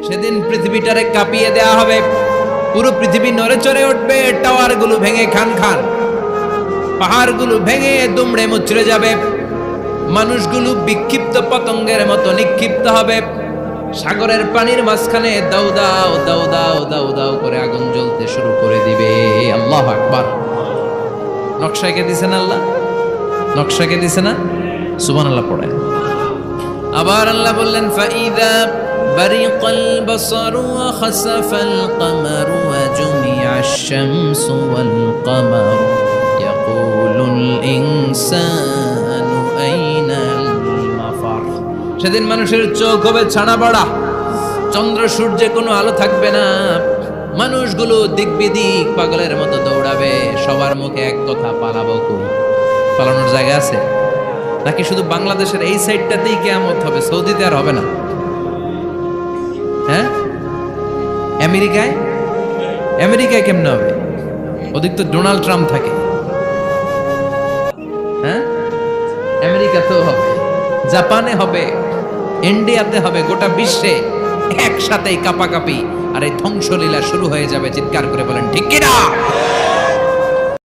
সেদিন পৃথিবীটারে কাঁপিয়ে দেয়া হবে, পুরো পৃথিবী নড়ে চড়ে উঠবে, টাওয়ারগুলো ভেঙে খান খান, পাহাড়গুলো ভেঙে দুমড়ে মুচড়ে যাবে, মানুষগুলো বিক্ষিপ্ত পতঙ্গের মতো নিক্ষিপ্ত হবে, সাগরের পানির মাঝখানে দাউ দাউ দাউ দাউ দাউ দাউ করে আগুন জ্বলতে শুরু করে দিবে। আল্লাহু আকবার। নকশা কে দিছেন আল্লাহ? নকশা কে দিছে না? সুবহানাল্লাহ পড়েন। আবার আল্লাহ বললেন ফাইদা বারিকাল বাসারু ওয়া খাসাফাল কামারু ওয়া জুমিআশ শামসু ওয়াল কামারু ইয়াকুলুল ইনসানু আইনাল মাফার। সেদিন মানুষের চোখ হবে ছানা বড়া, চন্দ্র সূর্যে কোনো আলো থাকবে না, মানুষগুলো দিক বিদিক পাগলের মতো দৌড়াবে, সবার মুখে এক কথা, পালাবো কই? পালানোর জায়গা আছে নাকি শুধু বাংলাদেশের এই সাইডটাতেই কিয়ামত হবে, সৌদিতে আর হবে না? হ্যাঁ, আমেরিকায় কেমনে হবে? ওদিক তো ডোনাল্ড ট্রাম্প থাকে। হ্যাঁ, আমেরিকাতেও হবে, জাপানে হবে, ইন্ডিয়াতে হবে, গোটা বিশ্বে একসাথেই কাপাকাপি আর এই ধ্বংসলীলা শুরু হয়ে যাবে। চিৎকার করে বলেন ঠিক কিনা?